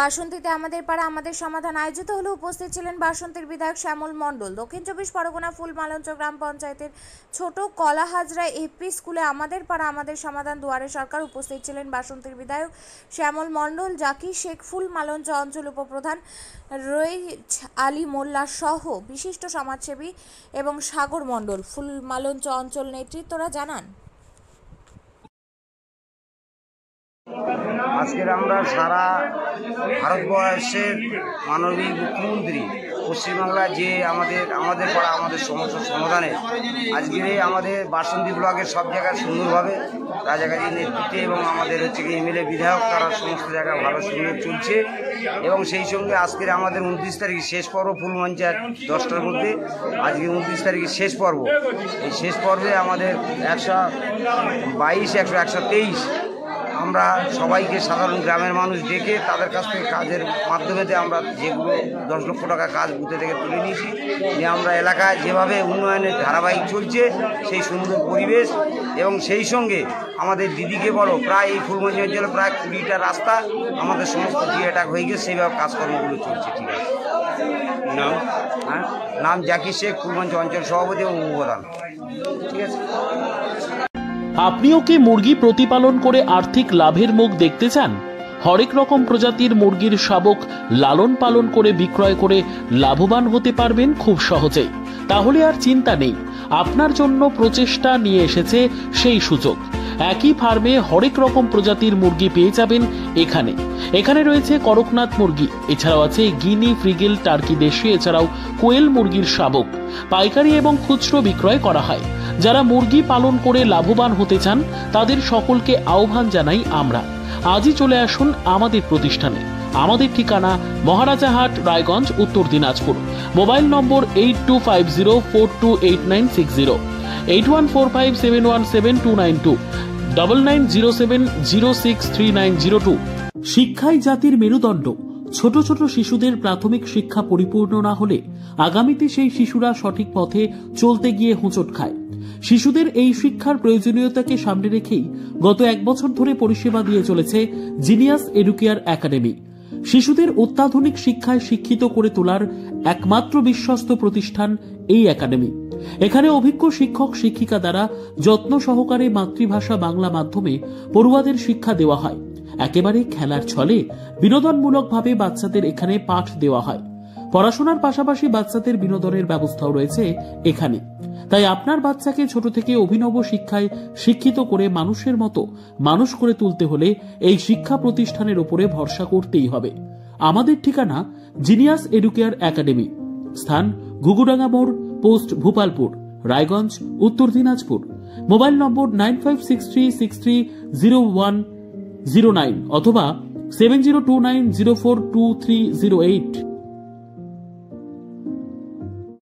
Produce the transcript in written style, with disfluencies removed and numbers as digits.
বাসন্তীতে আমাদের পাড়া আমাদের সমাধান আয়োজিত হলে উপস্থিত ছিলেন বাসন্তীর বিধায়ক শ্যামল মণ্ডল। দক্ষিণ 24 পরগনা ফুলমালঞ্চ গ্রাম পঞ্চায়েতের ছোট কলাহাজরা এপি স্কুলে আমাদের পাড়া আমাদের সমাধান দুয়ারে সরকার। উপস্থিত ছিলেন বাসন্তীর বিধায়ক শ্যামল মণ্ডল, জাকির শেখ ফুলমালঞ্চ অঞ্চল উপপ্রধান রইচ আলী মোল্লা সহ বিশিষ্ট সমাজসেবী এবং সাগর মণ্ডল। ফুলমালঞ্চ অঞ্চল নেতৃত্বরা জানান, আজকের আমরা সারা ভারতবর্ষের মাননীয় মুখ্যমন্ত্রী পশ্চিমবাংলায় যে আমাদের পাড়া আমাদের সমস্যার সমাধানে আজকের আমাদের বাসন্তী ব্লকের সব জায়গায় সুন্দরভাবে রাজাকারীর নেতৃত্বে এবং আমাদের এমএলএ বিধায়ক তারা সমস্ত জায়গায় ভালো সুন্দর চলছে। এবং সেই সঙ্গে আজকের আমাদের 29 তারিখে শেষ পর্ব ফুলমঞ্চার 10টার মধ্যে আজকে 29 তারিখে শেষ পর্ব। এই শেষ পর্বে আমাদের 122, 123 আমরা সবাইকে সাধারণ গ্রামের মানুষ ডেকে তাদের কাছ থেকে কাজের মাধ্যমে আমরা যেগুলো 10 লক্ষ টাকা কাজ বুথে থেকে তুলে নিয়েছি, যে আমরা এলাকায় যেভাবে উন্নয়নের ধারাবাহিক চলছে সেই সুন্দর পরিবেশ এবং সেই সঙ্গে আমাদের দিদিকে বলো প্রায় এই ফুলমঞ্চ অঞ্চলে প্রায় 20টা রাস্তা আমাদের সমস্ত অ্যাটাক হয়ে গেছে, সেইভাবে কাজকর্মগুলো চলছে। ঠিক আছে, নাম জাকির শেখ, ফুলমঞ্চ অঞ্চল সভাপতি এবং উপপ্রধান। ঠিক আছে। আপনিও কি মুরগি প্রতিপালন করে আর্থিক লাভের মুখ দেখতে চান? হরেক রকম প্রজাতির মুরগির শাবক লালন পালন করে বিক্রয় করে লাভবান হতে পারবেন খুব সহজেই। তাহলে আর চিন্তা নেই, আপনার জন্য প্রচেষ্টা নিয়ে এসেছে সেই সুযোগ। একই ফার্মে হরেক রকম প্রজাতির মুরগি পেয়ে যাবেন এখানে রয়েছে করকনাথ মুরগি, এছাড়াও আছে গিনি, ফ্রিগেল, টার্কি দেশি, এছাড়াও কোয়েল মুরগির শাবক পাইকারি এবং খুচরো বিক্রয় করা হয়। যারা মুরগি পালন করে লাভবান হতে চান তাদের সকলকে আহ্বান জানাই আমরা। আজই চলে আসুন আমাদের প্রতিষ্ঠানে। আমাদের ঠিকানা মহারাজাহাট, রায়গঞ্জ, উত্তর দিনাজপুর। মোবাইল নম্বর 8250428960, 8145717292, 9907063902। শিক্ষাই জাতির মেরুদণ্ড। ছোট ছোট শিশুদের প্রাথমিক শিক্ষা পরিপূর্ণ না হলে আগামীতে সেই শিশুরা সঠিক পথে চলতে গিয়ে হোঁচট খায়। শিশুদের এই শিক্ষার প্রয়োজনীয়তাকে সামনে রেখেই গত 1 বছর ধরে পরিষেবা দিয়ে চলেছে জিনিয়াস এডুকেয়ার একাডেমি। শিশুদের অত্যাধুনিক শিক্ষায় শিক্ষিত করে তোলার একমাত্র বিশ্বস্ত প্রতিষ্ঠান এই একাডেমি। এখানে অভিজ্ঞ শিক্ষক শিক্ষিকা দ্বারা যত্ন সহকারে মাতৃভাষা বাংলা মাধ্যমে পড়ুয়াদের শিক্ষা দেওয়া হয়। একেবারে খেলার ছলে বিনোদনমূলকভাবে বাচ্চাদের এখানে পাঠ দেওয়া হয়। পড়াশোনার পাশাপাশি বাচ্চাদের বিনোদনের ব্যবস্থাও রয়েছে এখানে। তাই আপনার বাচ্চাকে ছোট থেকে অভিনব শিক্ষায় শিক্ষিত করে মানুষের মতো মানুষ করে তুলতে হলে এই শিক্ষা প্রতিষ্ঠানের উপরে ভরসা করতেই হবে। আমাদের ঠিকানা জিনিয়াস এডুকেয়ার একাডেমি, স্থান ঘুঘুডাঙ্গা মোড়, পোস্ট ভূপালপুর, রায়গঞ্জ, উত্তর দিনাজপুর। মোবাইল নম্বর 9563630109 অথবা 7029042308।